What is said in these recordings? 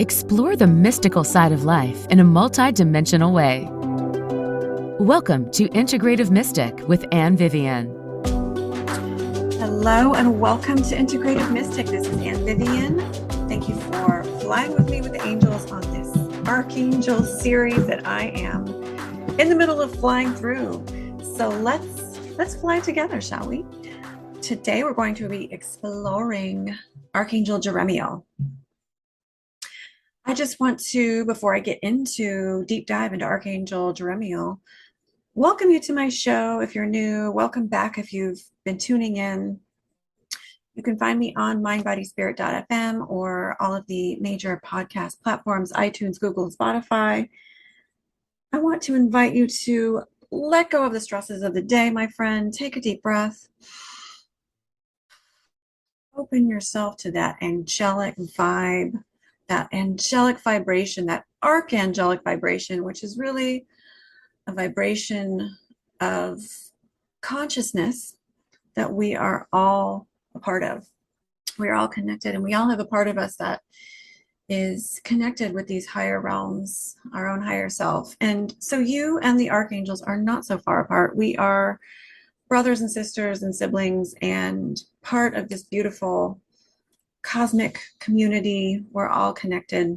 Explore the mystical side of life in a multi-dimensional way. Welcome to Integrative Mystic with Anne Vivian. Hello and welcome to Integrative Mystic. This is Anne Vivian. Thank you for flying with me with the angels on this Archangel series that I am in the middle of flying through. So let's fly together, shall we? Today we're going to be exploring Archangel Jeremiel. I just want to, before I get into deep dive into Archangel Jeremiel, welcome you to my show. If you're new, welcome back if you've been tuning in. You can find me on mindbodyspirit.fm or all of the major podcast platforms, iTunes, Google, and Spotify. I want to invite you to let go of the stresses of the day, my friend. Take a deep breath. Open yourself to that angelic vibe, that angelic vibration, that archangelic vibration, which is really a vibration of consciousness that we are all a part of. We're all connected, and we all have a part of us that is connected with these higher realms, our own higher self. And so you and the archangels are not so far apart. We are brothers and sisters and siblings and part of this beautiful cosmic community. We're all connected.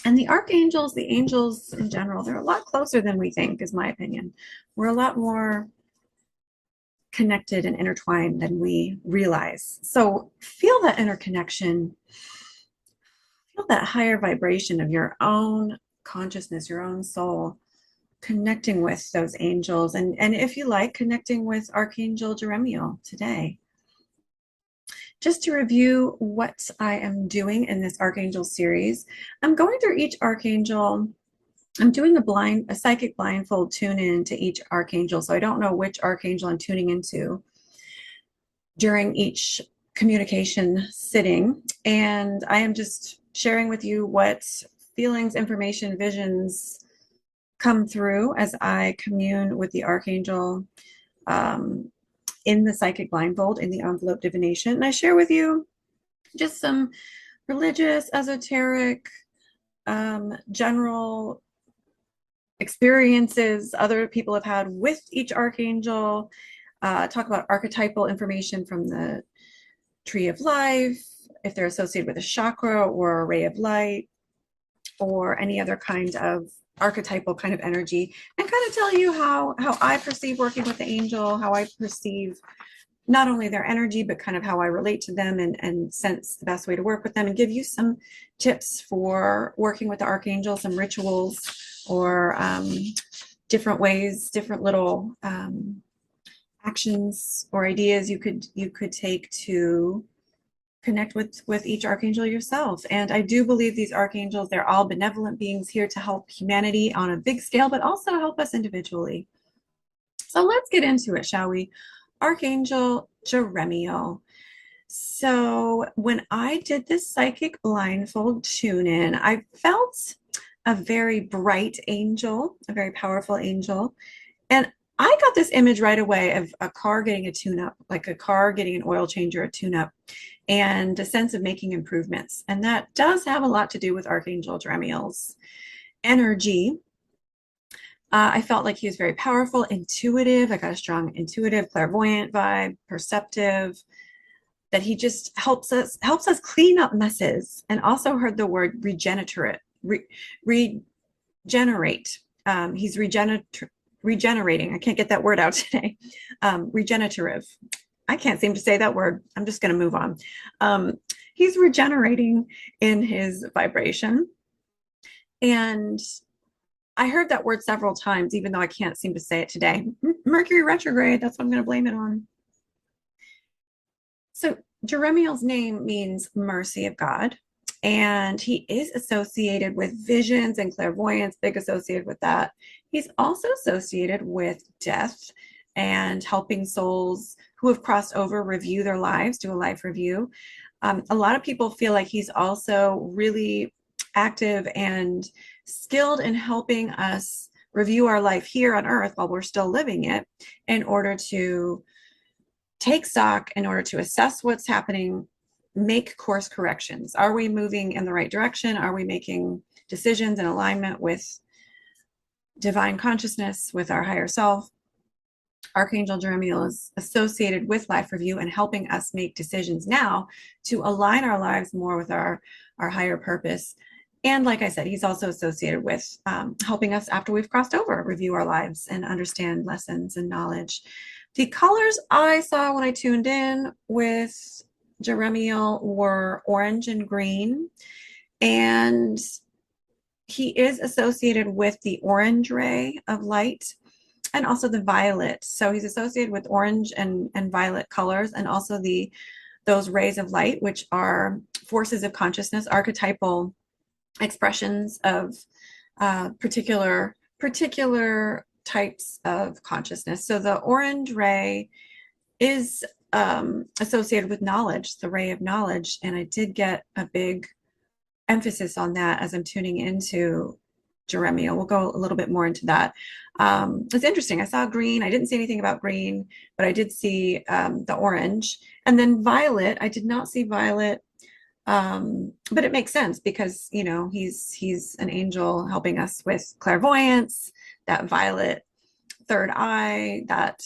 And the archangels, the angels in general, they're a lot closer than we think, is my opinion. We're a lot more connected and intertwined than we realize. So feel that interconnection. Feel that higher vibration of your own consciousness, your own soul, connecting with those angels. And if you like, connecting with Archangel Jeremiel today. Just to review what I am doing in this Archangel series, I'm going through each Archangel. I'm doing a psychic blindfold tune-in to each Archangel, so I don't know which Archangel I'm tuning into during each communication sitting. And I am just sharing with you what feelings, information, visions come through as I commune with the Archangel in the psychic blindfold, in the envelope divination. And I share with you just some religious, esoteric, general experiences other people have had with each archangel, talk about archetypal information from the tree of life, if they're associated with a chakra or a ray of light or any other kind of archetypal kind of energy, and kind of tell you how I perceive working with the angel, how I perceive not only their energy, but kind of how I relate to them and sense the best way to work with them, and give you some tips for working with the archangel, some rituals or different ways, different little actions or ideas you could take to connect with each archangel yourself. And I do believe these archangels, they're all benevolent beings here to help humanity on a big scale, but also help us individually. So let's get into it, shall we? Archangel Jeremiel. So when I did this psychic blindfold tune-in, I felt a very bright angel, a very powerful angel. And I got this image right away of a car getting a tune-up, like a car getting an oil change or a tune-up, and a sense of making improvements. And that does have a lot to do with Archangel Jeremiel's energy. I felt like he was very powerful, intuitive. I got a strong intuitive, clairvoyant vibe, perceptive, that he just helps us clean up messes. And also heard the word regenerate. He's regenerating. I can't get that word out today. Regenerative. I can't seem to say that word. I'm just going to move on. He's regenerating in his vibration. And I heard that word several times, even though I can't seem to say it today. Mercury retrograde, that's what I'm going to blame it on. So Jeremiel's name means mercy of God. And he is associated with visions and clairvoyance, big associated with that. He's also associated with death and helping souls who have crossed over review their lives, do a life review. A lot of people feel like he's also really active and skilled in helping us review our life here on Earth while we're still living it, in order to take stock, in order to assess what's happening make course corrections. Are we moving in the right direction? Are we making decisions in alignment with divine consciousness, with our higher self? Archangel Jeremiel is associated with Life Review and helping us make decisions now to align our lives more with our higher purpose. And like I said, he's also associated with helping us after we've crossed over, review our lives and understand lessons and knowledge. The colors I saw when I tuned in with Jeremiel were orange and green. And he is associated with the orange ray of light and also the violet. So he's associated with orange and violet colors, and also those rays of light, which are forces of consciousness, archetypal expressions of particular types of consciousness. So the orange ray is associated with knowledge, the ray of knowledge, and I did get a big emphasis on that as I'm tuning into Jeremiel. We'll go a little bit more into that. It's interesting. I saw green. I didn't see anything about green, but I did see the orange. And then violet. I did not see violet, but it makes sense because, you know, he's an angel helping us with clairvoyance, that violet third eye, that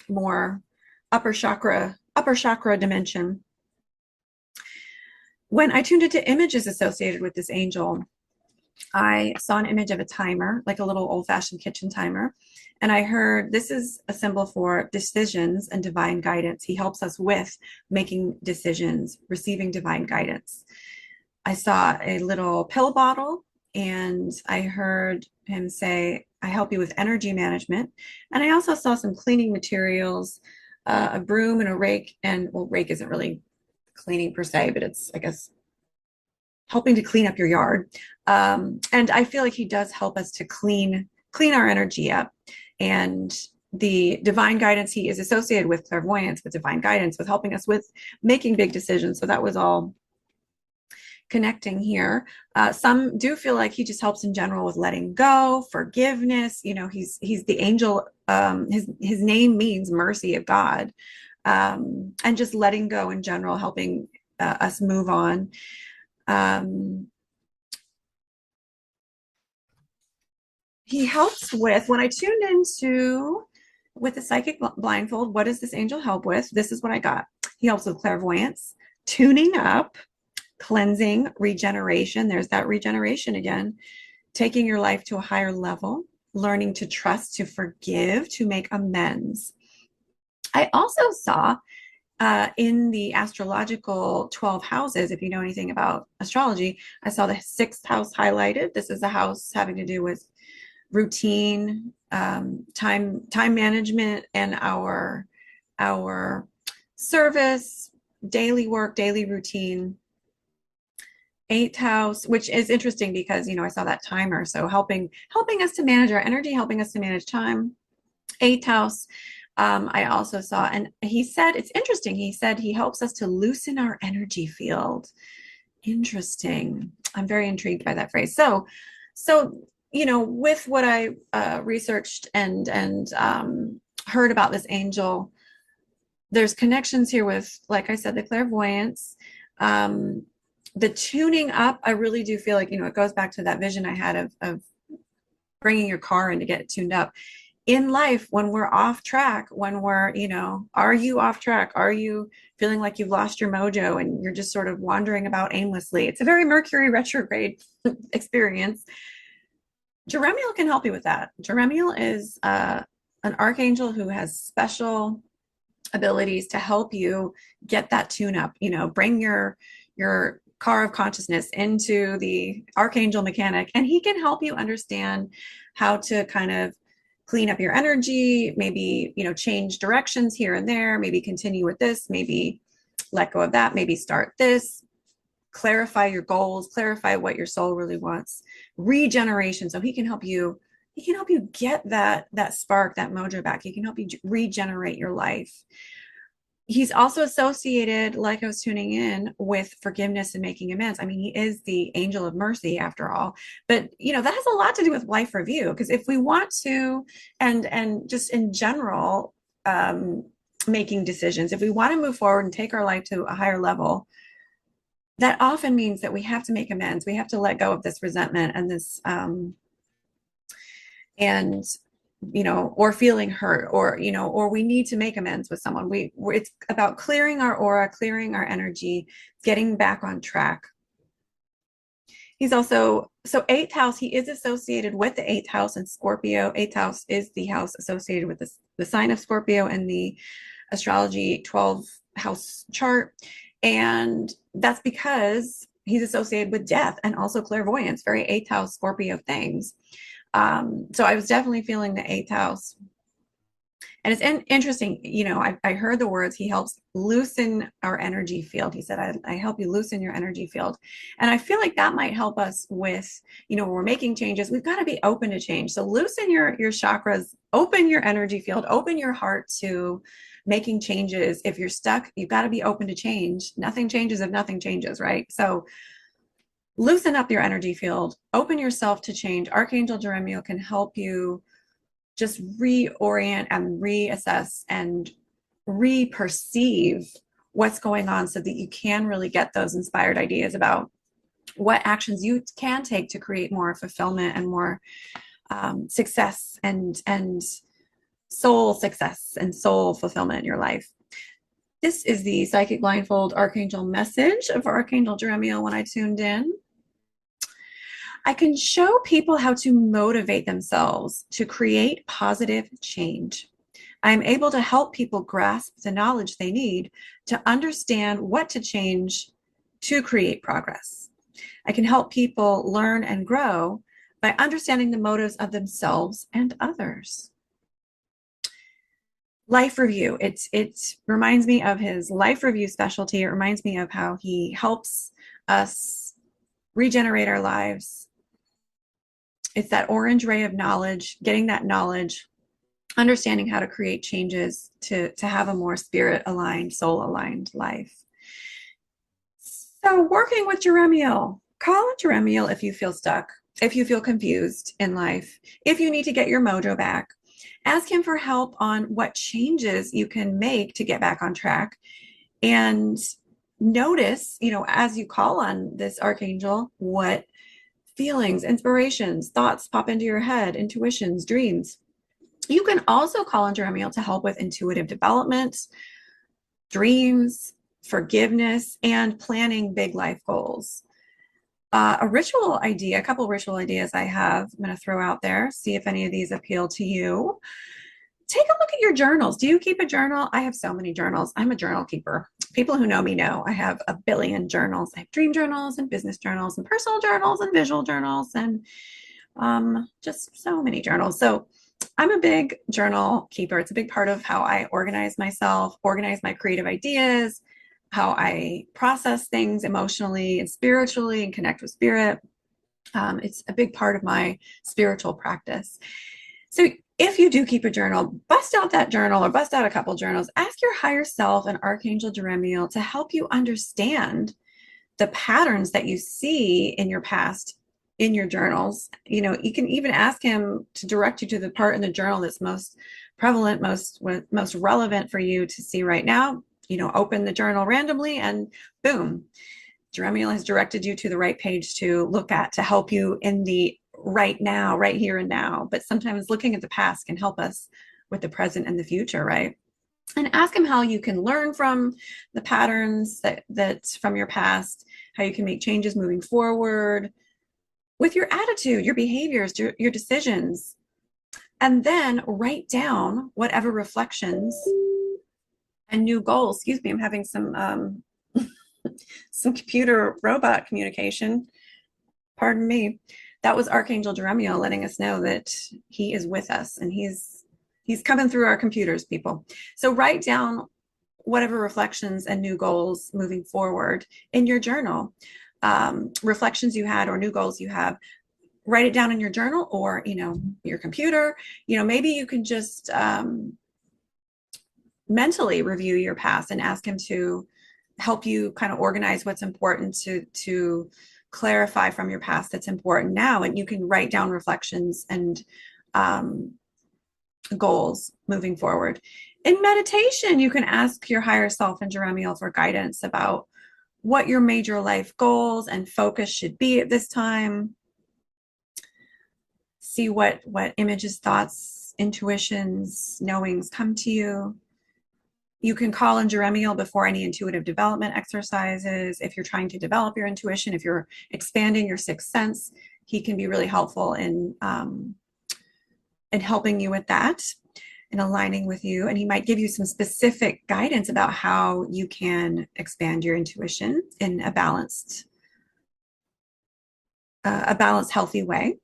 more upper chakra dimension. When I tuned into images associated with this angel, I saw an image of a timer, like a little old-fashioned kitchen timer. And I heard this is a symbol for decisions and divine guidance. He helps us with making decisions, receiving divine guidance. I saw a little pill bottle, and I heard him say, I help you with energy management. And I also saw some cleaning materials, a broom and a rake. And well, rake isn't really cleaning per se, but it's, I guess, helping to clean up your yard. And I feel like he does help us to clean our energy up. And the divine guidance, he is associated with clairvoyance, with divine guidance, with helping us with making big decisions. So that was all connecting here. Some do feel like he just helps in general with letting go, forgiveness. You know, he's the angel. His name means mercy of God, and just letting go in general, helping us move on. He helps with, when I tuned into with the psychic blindfold, what does this angel help with? This is what I got. He helps with clairvoyance, tuning up, cleansing, regeneration. There's that regeneration again. Taking your life to a higher level, learning to trust, to forgive, to make amends. I also saw in the astrological 12 houses, if you know anything about astrology, I saw the 6th house highlighted. This is a house having to do with routine, time management, and our service, daily work, daily routine. 8th house, which is interesting because, you know, I saw that timer. So helping us to manage our energy, helping us to manage time. 8th house. I also saw, and he said, it's interesting. He said he helps us to loosen our energy field. Interesting. I'm very intrigued by that phrase. So, you know, with what I researched and heard about this angel, there's connections here with, like I said, the clairvoyance, the tuning up. I really do feel like, you know, it goes back to that vision I had of bringing your car in to get it tuned up. In life, when we're off track, when we're, you know, are you off track? Are you feeling like you've lost your mojo and you're just sort of wandering about aimlessly? It's a very Mercury retrograde experience. Jeremiel can help you with that. Jeremiel is an archangel who has special abilities to help you get that tune up, you know, bring your car of consciousness into the archangel mechanic, and he can help you understand how to kind of clean up your energy, maybe, you know, change directions here and there, maybe continue with this, maybe let go of that, maybe start this, clarify your goals, clarify what your soul really wants, regeneration. So he can help you get that spark, that mojo back. He can help you regenerate your life. He's also associated, like I was tuning in, with forgiveness and making amends. I mean, he is the angel of mercy after all. But, you know, that has a lot to do with life review, because if we want to, and just in general, making decisions, if we want to move forward and take our life to a higher level, that often means that we have to make amends. We have to let go of this resentment and this, and or feeling hurt, or we need to make amends with someone. It's about clearing our aura, clearing our energy, getting back on track. He's also, so eighth house, he is associated with the eighth house in Scorpio. Eighth house is the house associated with the sign of Scorpio in the astrology 12 house chart. And that's because he's associated with death and also clairvoyance, very eighth house Scorpio things. So I was definitely feeling the eighth house. And it's interesting, I heard the words, he helps loosen our energy field. He said, I help you loosen your energy field. And I feel like that might help us with, when we're making changes, we've got to be open to change. So loosen your chakras, open your energy field, open your heart to making changes. If you're stuck, you've got to be open to change. Nothing changes if nothing changes, right? So loosen up your energy field, open yourself to change. Archangel Jeremiel can help you just reorient and reassess and re-perceive what's going on so that you can really get those inspired ideas about what actions you can take to create more fulfillment and more success and soul success and soul fulfillment in your life. This is the Psychic Blindfold Archangel message of Archangel Jeremiel when I tuned in. I can show people how to motivate themselves to create positive change. I am able to help people grasp the knowledge they need to understand what to change to create progress. I can help people learn and grow by understanding the motives of themselves and others. Life review. It reminds me of his life review specialty. It reminds me of how he helps us regenerate our lives. It's that orange ray of knowledge, getting that knowledge, understanding how to create changes to have a more spirit-aligned, soul-aligned life. So working with Jeremiel, call on Jeremiel if you feel stuck, if you feel confused in life, if you need to get your mojo back. Ask him for help on what changes you can make to get back on track. And notice, as you call on this archangel, what feelings, inspirations, thoughts pop into your head, intuitions, dreams. You can also call on Jeremiel to help with intuitive development, dreams, forgiveness, and planning big life goals. A ritual idea, a couple ritual ideas I have, I'm going to throw out there, see if any of these appeal to you. Take a look at your journals. Do you keep a journal? I have so many journals. I'm a journal keeper. People who know me know I have a billion journals. I have dream journals and business journals and personal journals and visual journals and just so many journals. So I'm a big journal keeper. It's a big part of how I organize myself, organize my creative ideas, how I process things emotionally and spiritually and connect with spirit. It's a big part of my spiritual practice. So if you do keep a journal, bust out that journal or bust out a couple journals. Ask your higher self and Archangel Jeremiel to help you understand the patterns that you see in your past in your journals. You can even ask him to direct you to the part in the journal that's most prevalent, most relevant for you to see right now. Open the journal randomly and boom, Jeremiel has directed you to the right page to look at, to help you in the right now, right here and now. But sometimes looking at the past can help us with the present and the future, right? And ask him how you can learn from the patterns that from your past, how you can make changes moving forward with your attitude, your behaviors, your decisions. And then write down whatever reflections and new goals. Excuse me, I'm having some computer robot communication. Pardon me. That was Archangel Jeremiel letting us know that he is with us and he's coming through our computers, people. So write down whatever reflections and new goals moving forward in your journal. Reflections you had or new goals you have. Write it down in your journal or, your computer. Maybe you can just mentally review your past and ask him to help you kind of organize what's important to clarify from your past that's important now. And you can write down reflections and goals moving forward. In meditation, you can ask your higher self and Jeremiel for guidance about what your major life goals and focus should be at this time. See what images, thoughts, intuitions, knowings come to you. You can call in Jeremiel before any intuitive development exercises. If you're trying to develop your intuition, if you're expanding your sixth sense, he can be really helpful in helping you with that and aligning with you. And he might give you some specific guidance about how you can expand your intuition in a balanced, healthy way.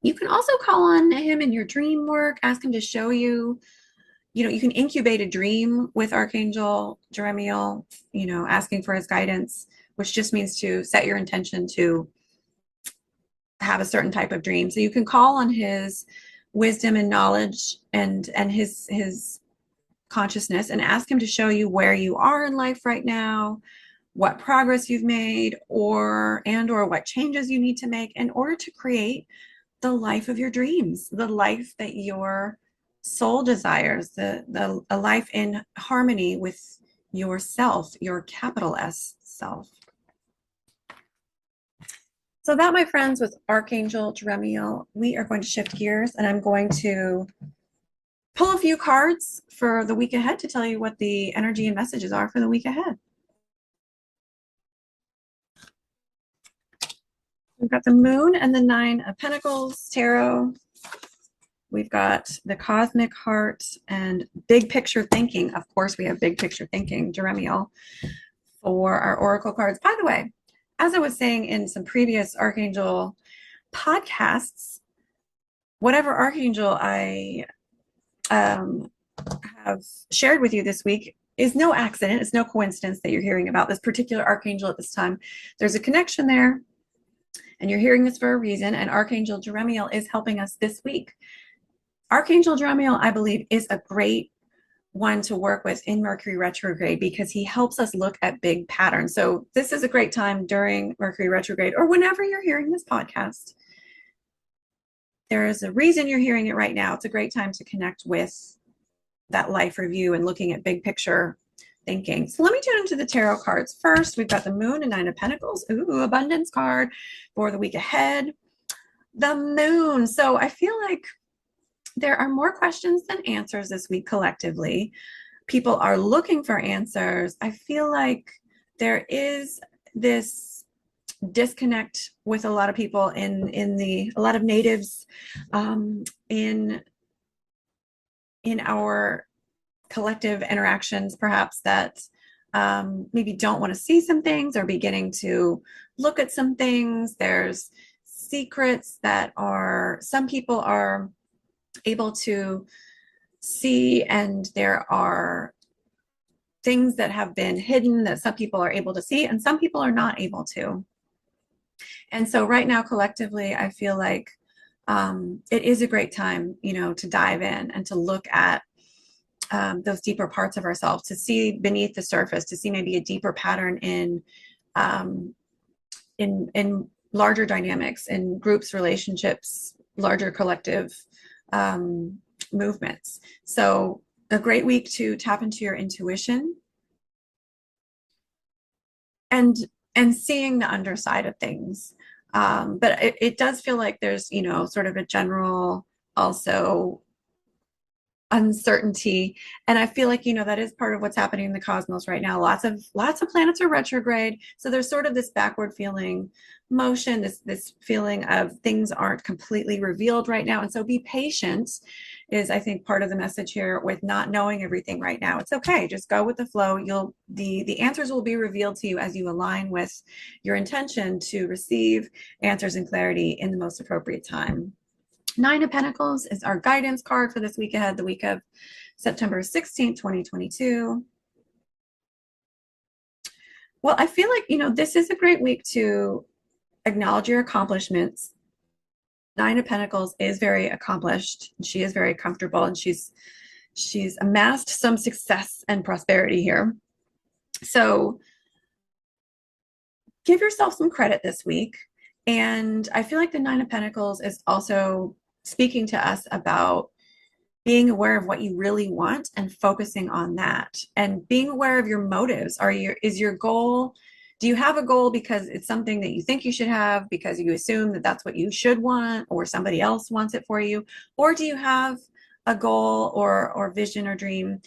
You can also call on him in your dream work, ask him to show you, you can incubate a dream with Archangel Jeremiel, asking for his guidance, which just means to set your intention to have a certain type of dream. So you can call on his wisdom and knowledge and his consciousness and ask him to show you where you are in life right now, what progress you've made, or what changes you need to make in order to create the life of your dreams, the life that your soul desires, a life in harmony with yourself, your capital S self. So that, my friends, was Archangel Jeremiel. We are going to shift gears, and I'm going to pull a few cards for the week ahead to tell you what the energy and messages are for the week ahead. We've got the Moon and the Nine of Pentacles Tarot. We've got the Cosmic Heart and Big Picture Thinking. Of course, we have Big Picture Thinking, Jeremiel, for our Oracle cards. By the way, as I was saying in some previous Archangel podcasts, whatever Archangel I have shared with you this week is no accident. It's no coincidence that you're hearing about this particular Archangel at this time. There's a connection there, and you're hearing this for a reason, and Archangel Jeremiel is helping us this week. Archangel Jeremiel, I believe, is a great one to work with in Mercury retrograde because he helps us look at big patterns. So this is a great time during Mercury retrograde or whenever you're hearing this podcast. There is a reason you're hearing it right now. It's a great time to connect with that life review and looking at big picture thinking. So let me tune into the tarot cards. First, we've got the Moon and Nine of Pentacles. Ooh, abundance card for the week ahead. The Moon. So I feel like there are more questions than answers this week collectively. People are looking for answers. I feel like there is this disconnect with a lot of people a lot of natives in our collective interactions, perhaps, that maybe don't want to see some things or beginning to look at some things. There's secrets that some people are able to see, and there are things that have been hidden that some people are able to see and some people are not able to. And so right now, collectively, I feel like it is a great time, to dive in and to look at those deeper parts of ourselves, to see beneath the surface, to see maybe a deeper pattern in larger dynamics, in groups, relationships, larger collective movements. So a great week to tap into your intuition and seeing the underside of things. But it does feel like there's, sort of a general also uncertainty. And I feel like, that is part of what's happening in the cosmos right now. Lots of planets are retrograde. So there's sort of this backward feeling motion, this feeling of things aren't completely revealed right now. And so be patient is, I think, part of the message here with not knowing everything right now. It's okay. Just go with the flow. The answers will be revealed to you as you align with your intention to receive answers and clarity in the most appropriate time. Nine of Pentacles is our guidance card for this week ahead, the week of September 16th, 2022. Well, I feel like, this is a great week to acknowledge your accomplishments. Nine of Pentacles is very accomplished. She is very comfortable, and she's amassed some success and prosperity here. So give yourself some credit this week. And I feel like the Nine of Pentacles is also speaking to us about being aware of what you really want and focusing on that, and being aware of your motives. Is your goal, do you have a goal because it's something that you think you should have, because you assume that that's what you should want, or somebody else wants it for you? Or do you have a goal or vision or dream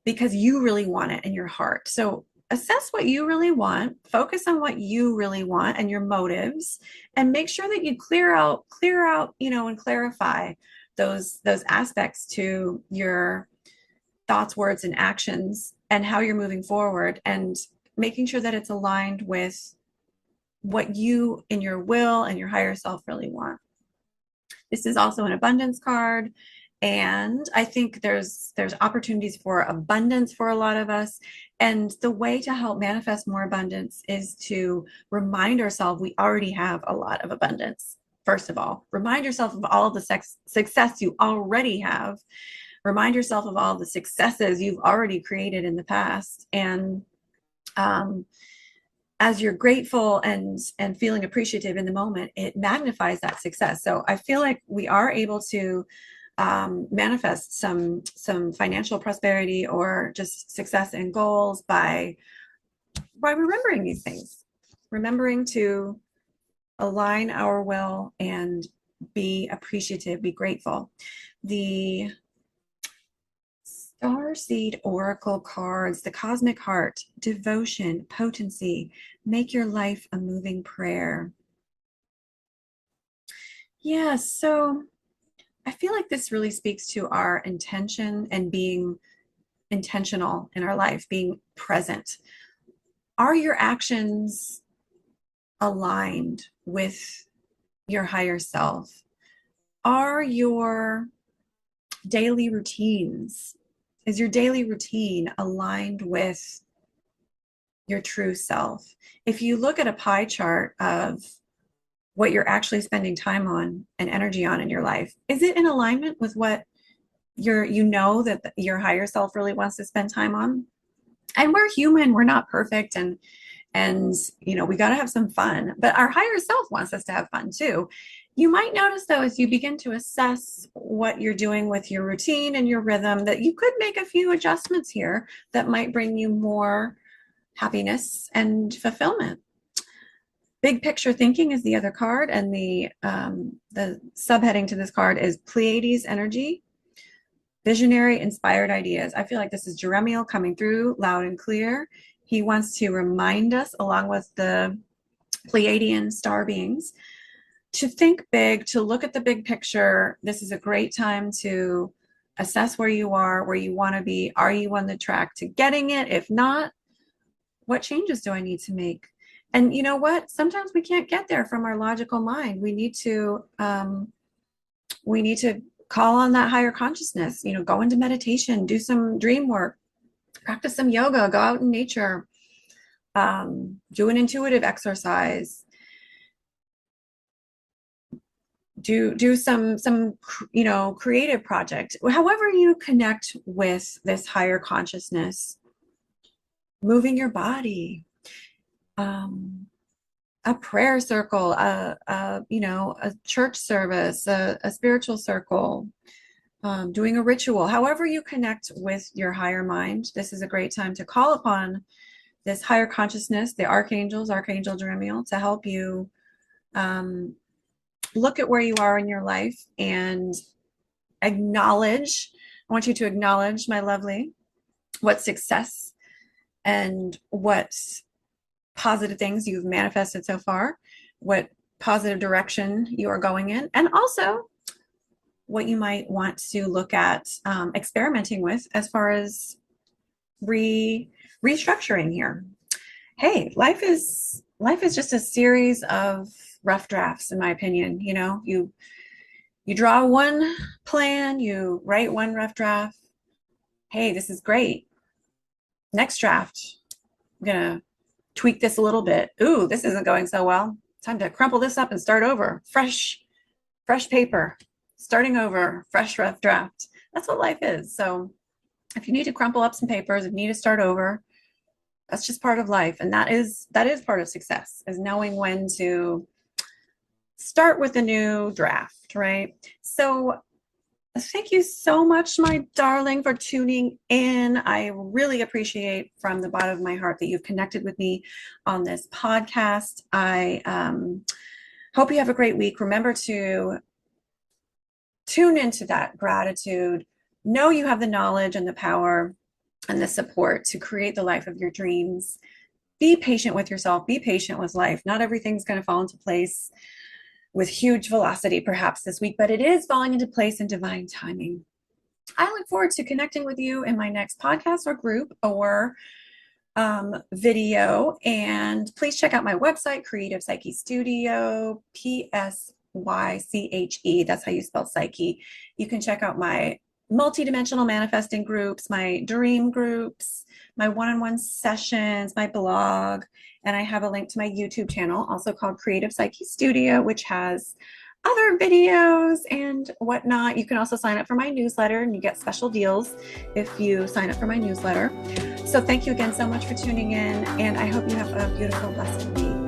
because you really want it in your heart? So assess what you really want, focus on what you really want and your motives, and make sure that you clear out, and clarify those aspects to your thoughts, words, and actions, and how you're moving forward, and making sure that it's aligned with what you in your will and your higher self really want. This is also an abundance card, and I think there's opportunities for abundance for a lot of us. And the way to help manifest more abundance is to remind ourselves we already have a lot of abundance. First of all, remind yourself of all of the success you already have. Remind yourself of all the successes you've already created in the past. And as you're grateful and feeling appreciative in the moment, it magnifies that success. So I feel like we are able to manifest some financial prosperity or just success and goals by remembering these things, remembering to align our will and be appreciative, be grateful. The Starseed Oracle cards, the Cosmic Heart, devotion, potency, make your life a moving prayer. Yeah, so I feel like this really speaks to our intention and being intentional in our life, being present. Are your actions aligned with your higher self? Are your daily routines, is your daily routine aligned with your true self? If you look at a pie chart of what you're actually spending time on and energy on in your life, is it in alignment with what that your higher self really wants to spend time on? And we're human, we're not perfect, and we got to have some fun, but our higher self wants us to have fun too. You might notice, though, as you begin to assess what you're doing with your routine and your rhythm, that you could make a few adjustments here that might bring you more happiness and fulfillment. Big picture thinking is the other card, and the subheading to this card is Pleiades energy, visionary, inspired ideas. I feel like this is Jeremiel coming through loud and clear. He wants to remind us, along with the Pleiadian star beings, to think big, to look at the big picture. This is a great time to assess where you are, where you want to be. Are you on the track to getting it? If not, what changes do I need to make? And you know what? Sometimes we can't get there from our logical mind. We need to call on that higher consciousness. Go into meditation, do some dream work, practice some yoga, go out in nature, do an intuitive exercise, do some creative project. However you connect with this higher consciousness, moving your body, a prayer circle, a church service, a spiritual circle, doing a ritual. However you connect with your higher mind, this is a great time to call upon this higher consciousness, the archangels, Archangel Jeremiel, to help you look at where you are in your life and acknowledge. I want you to acknowledge, my lovely, what success and what positive things you've manifested so far, what positive direction you are going in, and also what you might want to look at experimenting with as far as restructuring here. Hey, life is just a series of rough drafts, in my opinion. You draw one plan, you write one rough draft. Hey, this is great. Next draft, I'm gonna tweak this a little bit. Ooh, this isn't going so well. Time to crumple this up and start over. Fresh paper, starting over, fresh rough draft. That's what life is. So if you need to crumple up some papers, if you need to start over, that's just part of life. And that is part of success, is knowing when to start with a new draft, right? So Thank you so much, my darling, for tuning in. I really appreciate from the bottom of my heart that you've connected with me on this podcast. I hope you have a great week. Remember to tune into that gratitude. Know you have the knowledge and the power and the support to create the life of your dreams. Be patient with yourself. Be patient with life. Not everything's going to fall into place with huge velocity perhaps this week, but it is falling into place in divine timing. I look forward to connecting with you in my next podcast or group or video. And please check out my website, Creative Psyche Studio, PSYCHE. That's how you spell psyche. You can check out my multidimensional manifesting groups, my dream groups, my one-on-one sessions, my blog, and I have a link to my YouTube channel, also called Creative Psyche Studio, which has other videos and whatnot. You can also sign up for my newsletter and you get special deals if you sign up for my newsletter. So thank you again so much for tuning in, and I hope you have a beautiful, blessed week.